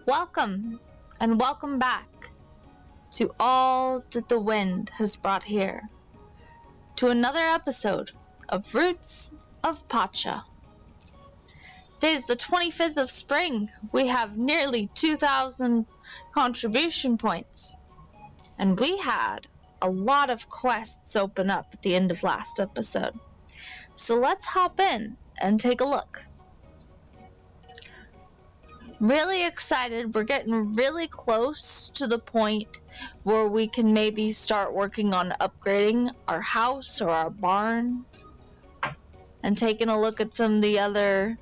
Welcome, and welcome back to all that the wind has brought here, to another episode of Roots of Pacha. Today is the 25th of spring. We have nearly 2,000 contribution points, and we had a lot of quests open up at the end of last episode. So let's hop in and take a look. Really excited. We're getting really close to the point where we can maybe start working on upgrading our house or our barns and taking a look at some of the other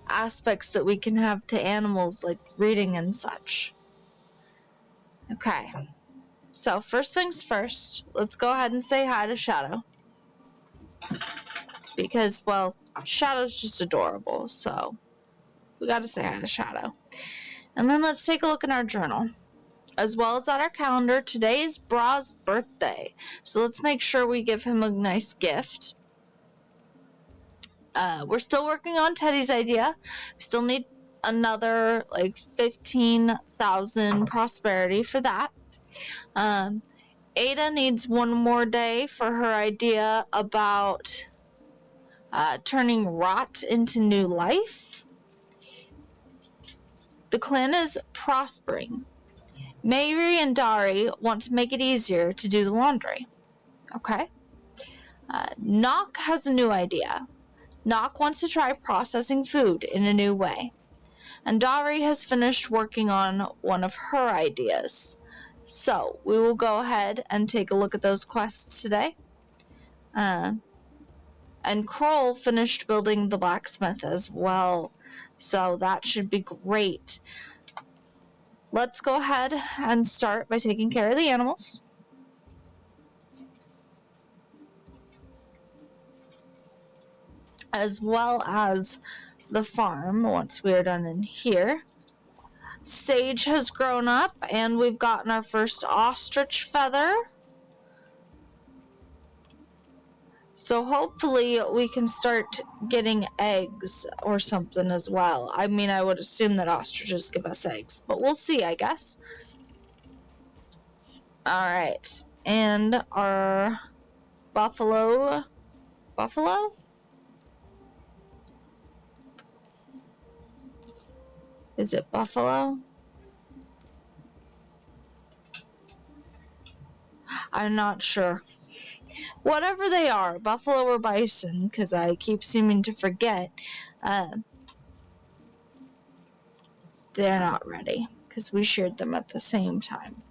aspects that we can have to animals, like breeding and such. Okay, so first things first, let's go ahead and say hi to Shadow, because, well, Shadow's just adorable, so we gotta say hi to Shadow. And then let's take a look in our journal, as well as at our calendar. Today is Bra's birthday, so let's make sure we give him a nice gift. We're still working on Teddy's idea. We still need another, 15,000 prosperity for that. Ada needs one more day for her idea about turning rot into new life. The clan is prospering. Mayri and Dari want to make it easier to do the laundry. Okay. Nock has a new idea. Nock wants to try processing food in a new way. And Dari has finished working on one of her ideas. So, we will go ahead and take a look at those quests today. And Kroll finished building the blacksmith as well. So that should be great. Let's go ahead and start by taking care of the animals. As well as the farm once we are done in here. Sage has grown up and we've gotten our first ostrich feather. So hopefully we can start getting eggs or something as well. I mean, I would assume that ostriches give us eggs, but we'll see, I guess. Alright, and our buffalo? Is it buffalo? I'm not sure. Whatever they are, buffalo or bison, because I keep seeming to forget, they're not ready, because we sheared them at the same time.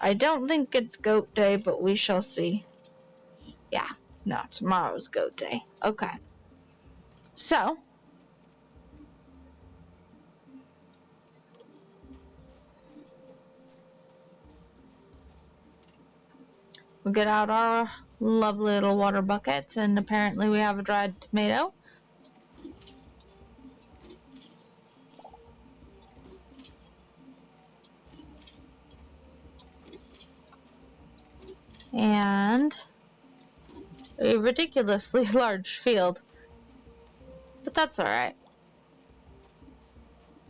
I don't think it's goat day, but we shall see. Yeah, no, tomorrow's goat day. Okay. So, we'll get out our lovely little water buckets, and apparently we have a dried tomato. And a ridiculously large field. But that's alright.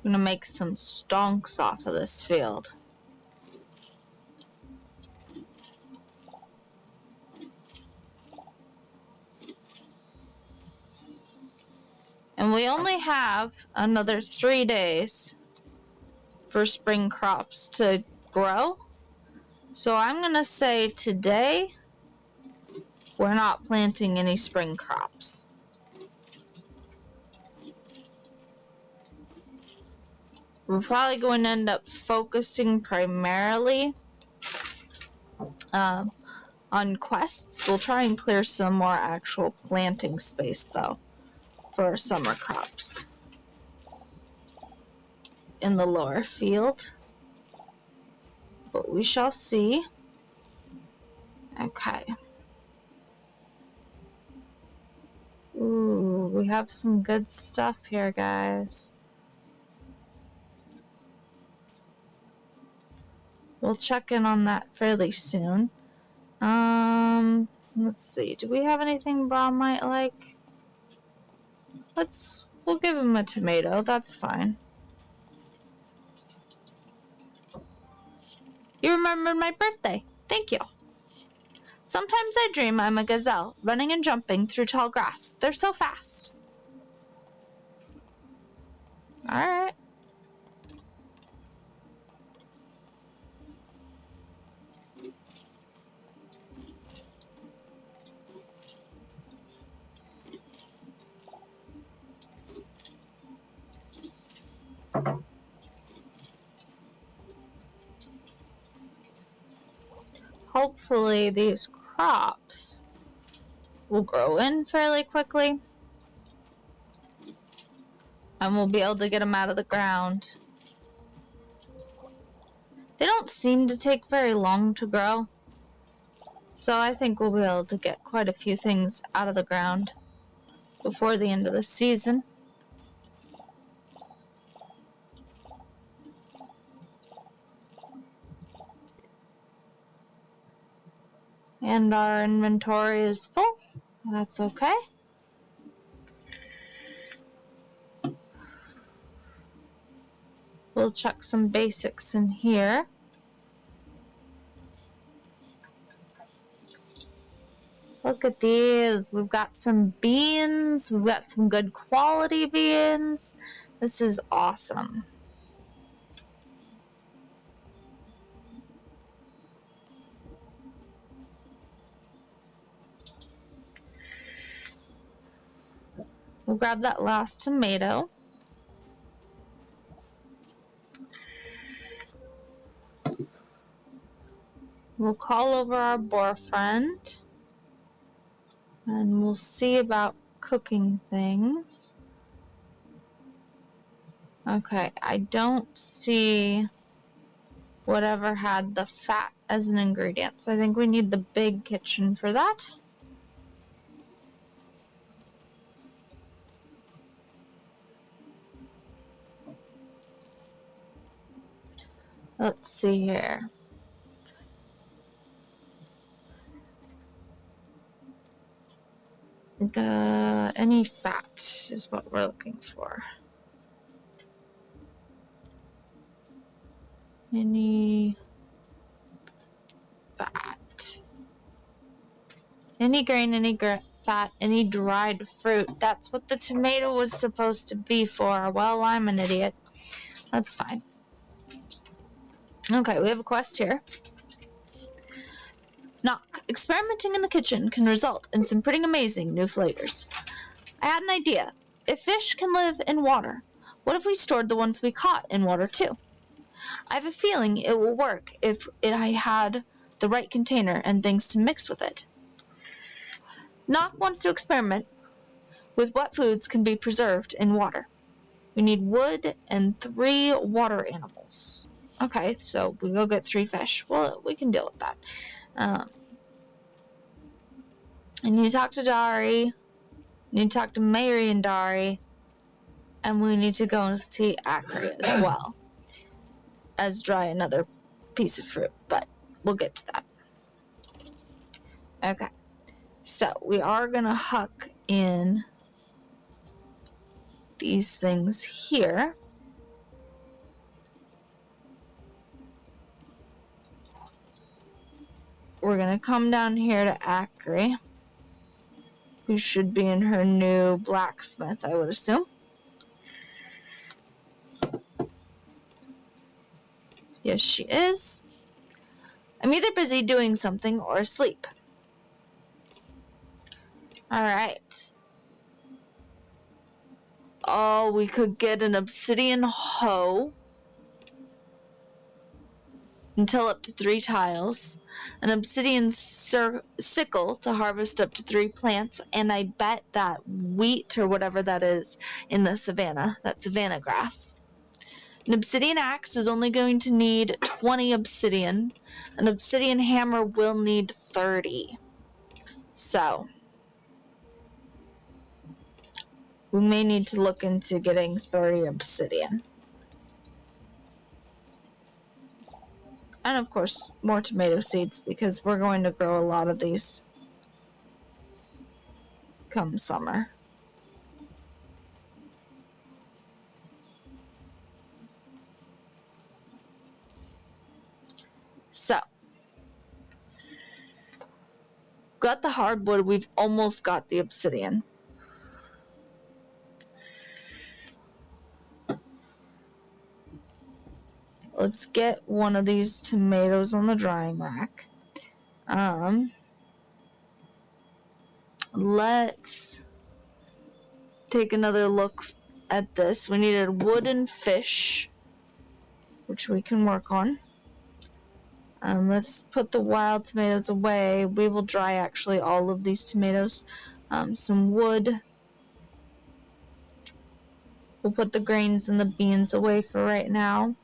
I'm gonna make some stonks off of this field. And we only have another 3 days for spring crops to grow. So I'm gonna say today we're not planting any spring crops. We're probably going to end up focusing primarily on quests. We'll try and clear some more actual planting space, though, for our summer crops in the lower field. But we shall see. Okay. Ooh, we have some good stuff here, guys. We'll check in on that fairly soon. Let's see. Do we have anything Brom might like? We'll give him a tomato. That's fine. You remembered my birthday. Thank you. Sometimes I dream I'm a gazelle, running and jumping through tall grass. They're so fast. Alright. Hopefully these crops will grow in fairly quickly. And we'll be able to get them out of the ground. They don't seem to take very long to grow. So I think we'll be able to get quite a few things out of the ground before the end of the season. And our inventory is full. That's okay. We'll chuck some basics in here. Look at these. We've got some beans. We've got some good quality beans. This is awesome. We'll grab that last tomato. We'll call over our boyfriend. And we'll see about cooking things. Okay, I don't see whatever had the fat as an ingredient. So I think we need the big kitchen for that. Let's see here. Any fat is what we're looking for. Any fat. Any grain, any fat, any dried fruit. That's what the tomato was supposed to be for. Well, I'm an idiot. That's fine. Okay, we have a quest here. Knock. Experimenting in the kitchen can result in some pretty amazing new flavors. I had an idea. If fish can live in water, what if we stored the ones we caught in water too? I have a feeling it will work if I had the right container and things to mix with it. Knock wants to experiment with what foods can be preserved in water. We need wood and 3 water animals. Okay, so we go get 3 fish. Well, we can deal with that. I need to talk to Dari. I need to talk to Mary and Dari. And we need to go and see Acre as well. As dry another piece of fruit. But we'll get to that. Okay. So we are going to huck in these things here. We're going to come down here to Acre, who should be in her new blacksmith, I would assume. Yes, she is. I'm either busy doing something or asleep. Alright. Oh, we could get an obsidian hoe. Until up to 3 tiles, an obsidian sickle to harvest up to 3 plants, and I bet that wheat or whatever that is in the savannah, that savannah grass. An obsidian axe is only going to need 20 obsidian. An obsidian hammer will need 30. So, we may need to look into getting 30 obsidian. And of course, more tomato seeds, because we're going to grow a lot of these. come summer. So, got the hardwood, we've almost got the obsidian. Let's get one of these tomatoes on the drying rack. Let's take another look at this. We needed wood and fish, which we can work on. Let's put the wild tomatoes away. We will dry actually all of these tomatoes. Some wood. We'll put the grains and the beans away for right now.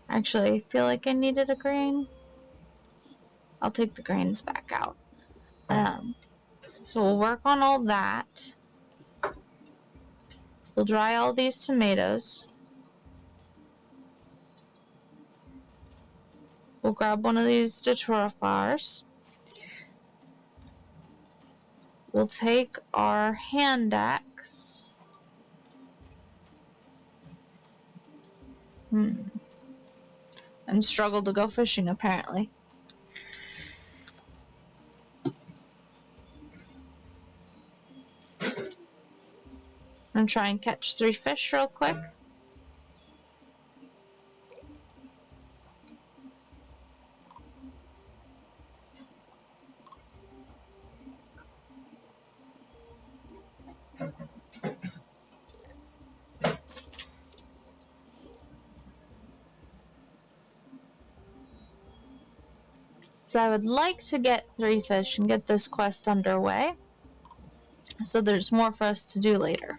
Actually, I feel like I needed a grain. I'll take the grains back out. So we'll work on all that. We'll dry all these tomatoes. We'll grab one of these datura flowers. We'll take our hand axe. And struggle to go fishing, apparently. I'm try and catch 3 fish real quick. So I would like to get 3 fish and get this quest underway, so there's more for us to do later.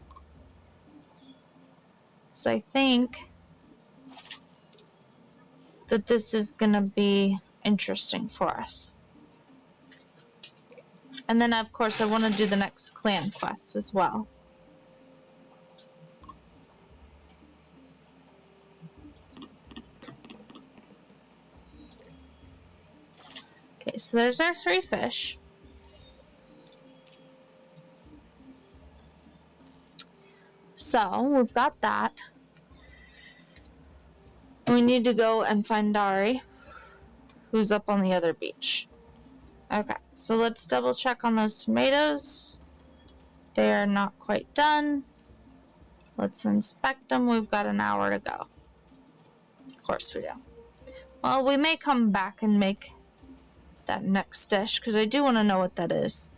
So I think that this is going to be interesting for us. And then, of course, I want to do the next clan quest as well. Okay, so there's our 3 fish. So, we've got that. We need to go and find Dari, who's up on the other beach. Okay, so let's double check on those tomatoes. They are not quite done. Let's inspect them. We've got an hour to go. Of course we do. Well, we may come back and make that next dish, because I do want to know what that is.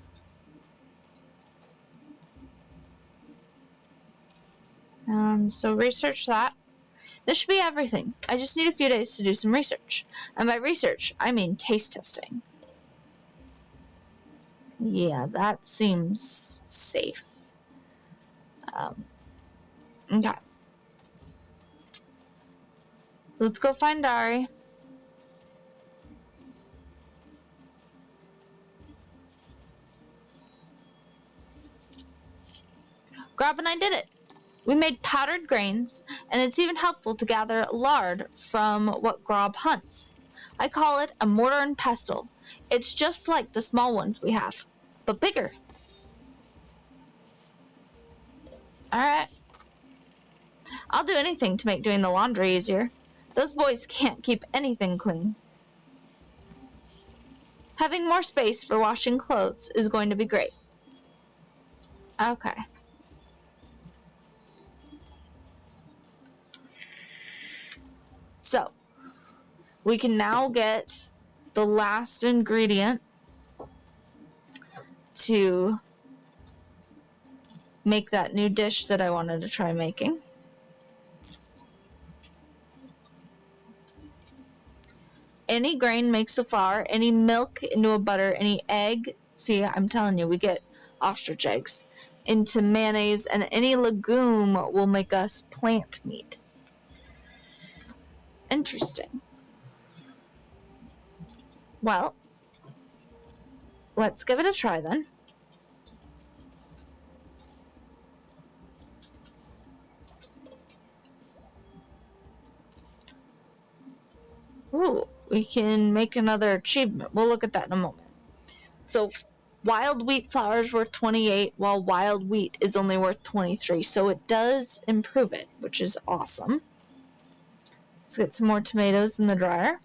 So research that. This should be everything. I just need a few days to do some research. And by research, I mean taste testing. Yeah, that seems safe. Okay. Let's go find Dari. Grob and I did it. We made powdered grains, and it's even helpful to gather lard from what Grob hunts. I call it a mortar and pestle. It's just like the small ones we have, but bigger. Alright. I'll do anything to make doing the laundry easier. Those boys can't keep anything clean. Having more space for washing clothes is going to be great. Okay. So, we can now get the last ingredient to make that new dish that I wanted to try making. Any grain makes a flour, any milk into a butter, any egg, see, I'm telling you, we get ostrich eggs, into mayonnaise, and any legume will make us plant meat. Interesting. Well, let's give it a try then. Ooh, we can make another achievement. We'll look at that in a moment. So, Wild wheat flour is worth 28, while wild wheat is only worth 23. So it does improve it, which is awesome. Let's get some more tomatoes in the dryer.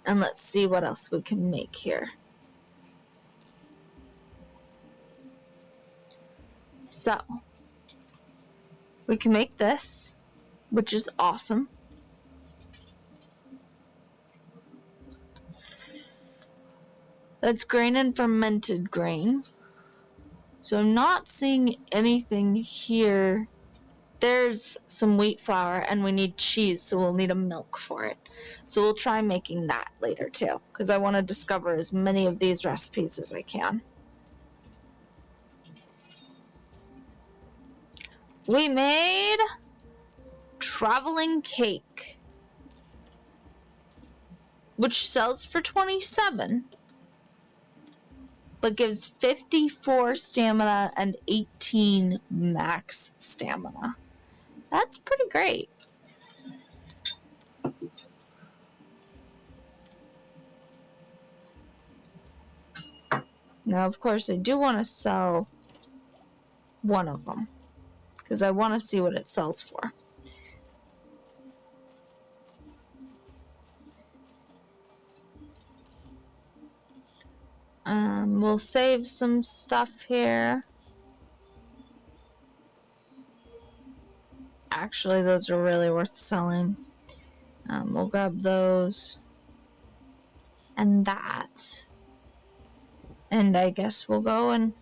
And let's see what else we can make here. So, we can make this, which is awesome. That's grain and fermented grain. So I'm not seeing anything here. There's some wheat flour, and we need cheese, so we'll need a milk for it. So we'll try making that later too, because I want to discover as many of these recipes as I can. We made traveling cake, which sells for 27, but gives 54 stamina and 18 max stamina. That's pretty great. Now, of course, I do want to sell one of them, because I want to see what it sells for. We'll save some stuff here. Actually, those are really worth selling. We'll grab those and that. And I guess we'll go and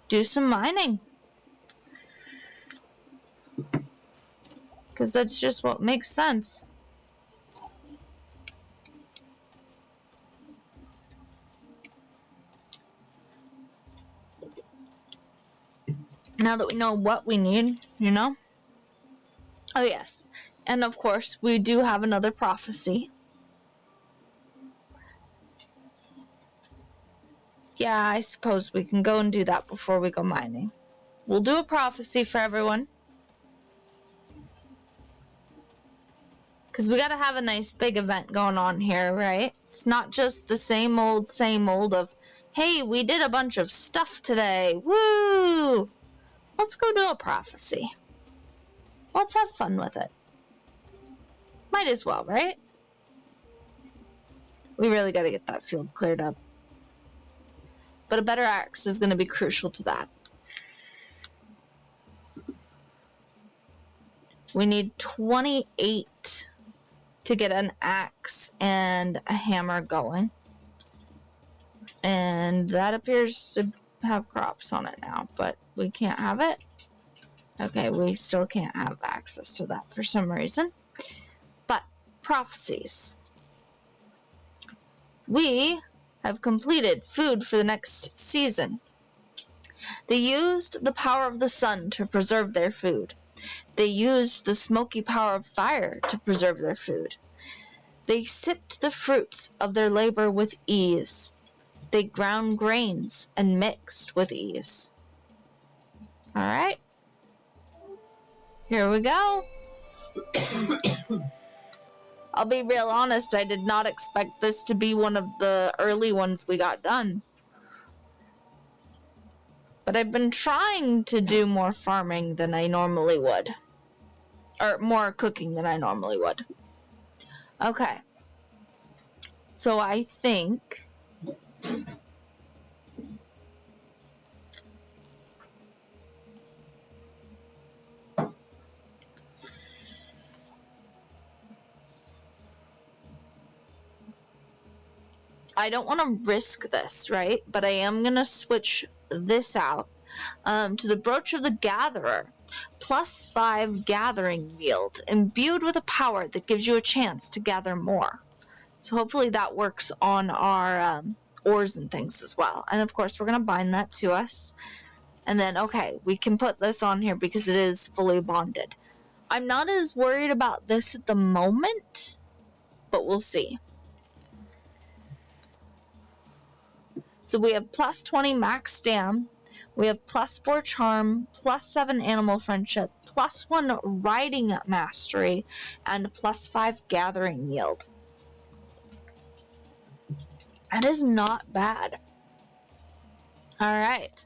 do some mining. Because that's just what makes sense. Now that we know what we need, you know? Oh, yes. And of course, we do have another prophecy. Yeah, I suppose we can go and do that before we go mining. We'll do a prophecy for everyone. Because we gotta have a nice big event going on here, right? It's not just the same old of, hey, we did a bunch of stuff today. Woo! Let's go do a prophecy. Let's have fun with it. Might as well, right? We really gotta get that field cleared up. But a better axe is gonna be crucial to that. We need 28 to get an axe and a hammer going. And that appears to have crops on it now, but we can't have it. Okay, we still can't have access to that for some reason. But prophecies. We have completed food for the next season. They used the power of the sun to preserve their food. They used the smoky power of fire to preserve their food. They sipped the fruits of their labor with ease. They ground grains and mixed with ease. All right. Here we go. I'll be real honest, I did not expect this to be one of the early ones we got done. But I've been trying to do more farming than I normally would. Or more cooking than I normally would. Okay. So I think... I don't want to risk this, right? But I am going to switch this out to the Brooch of the Gatherer. +5 gathering yield, imbued with a power that gives you a chance to gather more. So hopefully that works on our ores and things as well. And of course, we're going to bind that to us. And then, okay, we can put this on here because it is fully bonded. I'm not as worried about this at the moment, but we'll see. So we have +20 max stam, We have +4 charm, +7 animal friendship, +1 riding mastery, and +5 gathering yield. That is not bad. Alright.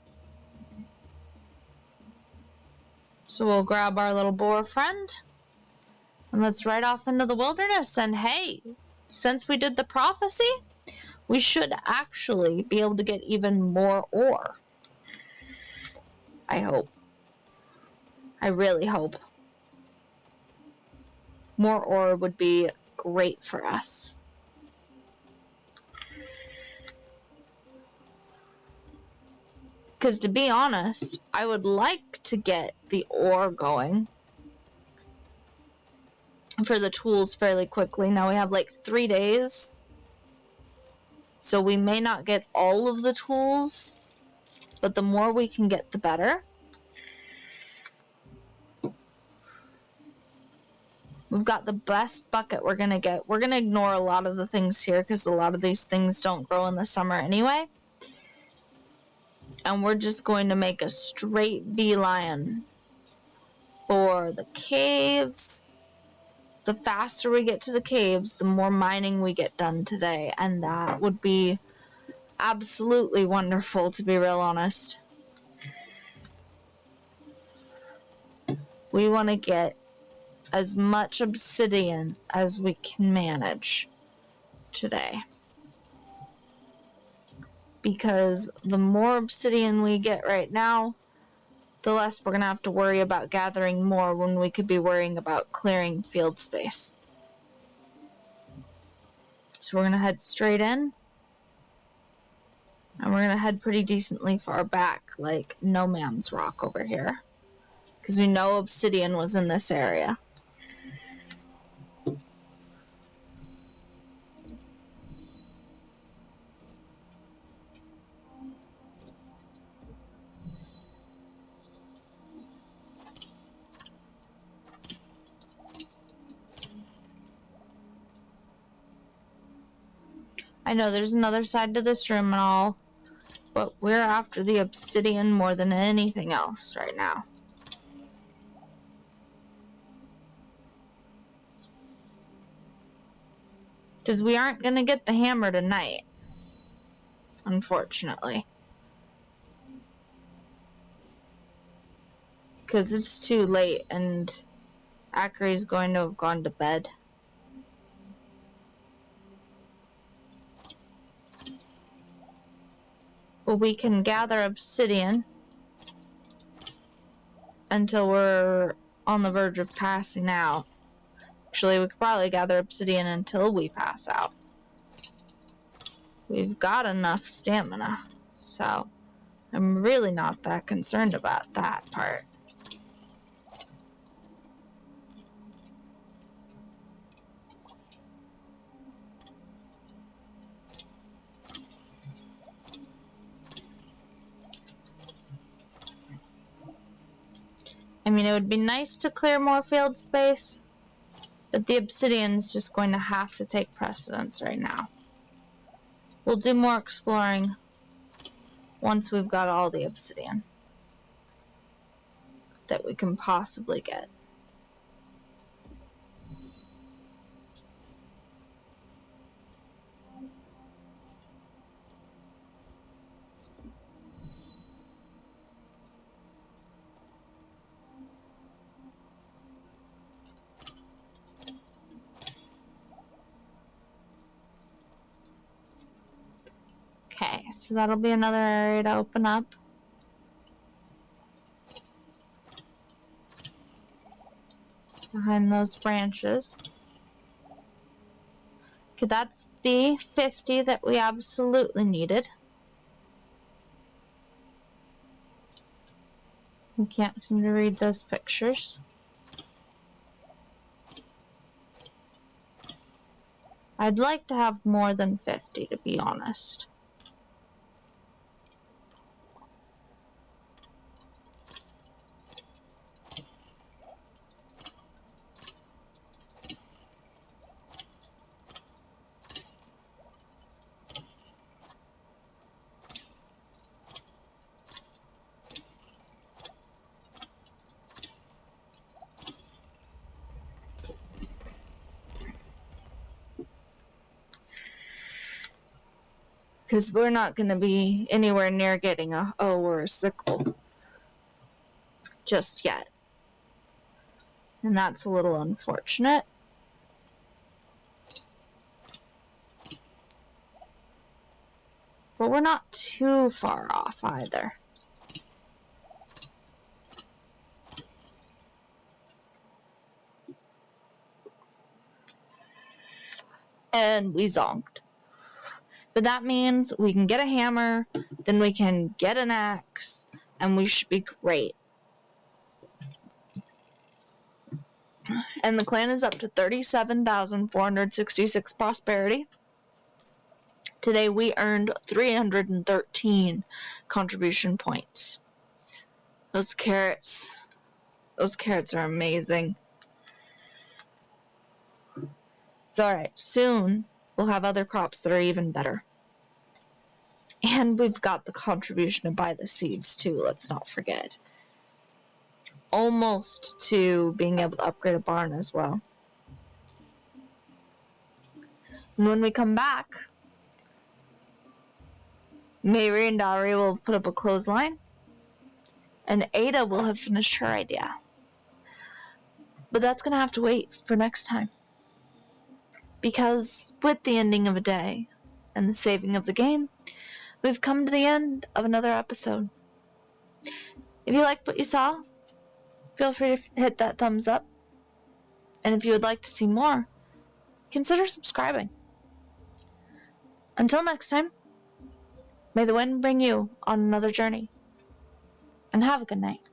So we'll grab our little boar friend and let's ride off into the wilderness. And hey, since we did the prophecy, we should actually be able to get even more ore. I hope. I really hope. More ore would be great for us. Because to be honest, I would like to get the ore going for the tools fairly quickly. Now we have like 3 days. So we may not get all of the tools, but the more we can get, the better. We've got the best bucket we're going to get. We're going to ignore a lot of the things here because a lot of these things don't grow in the summer anyway. And we're just going to make a straight beeline for the caves. The faster we get to the caves, the more mining we get done today. And that would be absolutely wonderful, to be real honest. We want to get as much obsidian as we can manage today. Because the more obsidian we get right now, the less we're going to have to worry about gathering more when we could be worrying about clearing field space. So we're going to head straight in. And we're going to head pretty decently far back, like No Man's Rock over here. Because we know obsidian was in this area. I know there's another side to this room and all, but we're after the obsidian more than anything else right now. Because we aren't going to get the hammer tonight, unfortunately. Because it's too late and Akri's going to have gone to bed. But we can gather obsidian until we're on the verge of passing out. Actually, we could probably gather obsidian until we pass out. We've got enough stamina, so I'm really not that concerned about that part. I mean, it would be nice to clear more field space, but the obsidian's just going to have to take precedence right now. We'll do more exploring once we've got all the obsidian that we can possibly get. Okay, so that'll be another area to open up. Behind those branches. Okay, that's the 50 that we absolutely needed. We can't seem to read those pictures. I'd like to have more than 50, to be honest. Because we're not going to be anywhere near getting a hoe or a sickle just yet. And that's a little unfortunate. But we're not too far off either. And we zonked. But that means we can get a hammer, then we can get an axe, and we should be great. And the clan is up to 37,466 prosperity. Today we earned 313 contribution points. Those carrots are amazing. It's alright, soon we'll have other crops that are even better. And we've got the contribution to buy the seeds too, let's not forget. Almost to being able to upgrade a barn as well. And when we come back, Mary and Dari will put up a clothesline, and Ada will have finished her idea. But that's going to have to wait for next time. Because with the ending of a day and the saving of the game, we've come to the end of another episode. If you liked what you saw, feel free to hit that thumbs up. And if you would like to see more, consider subscribing. Until next time, may the wind bring you on another journey. And have a good night.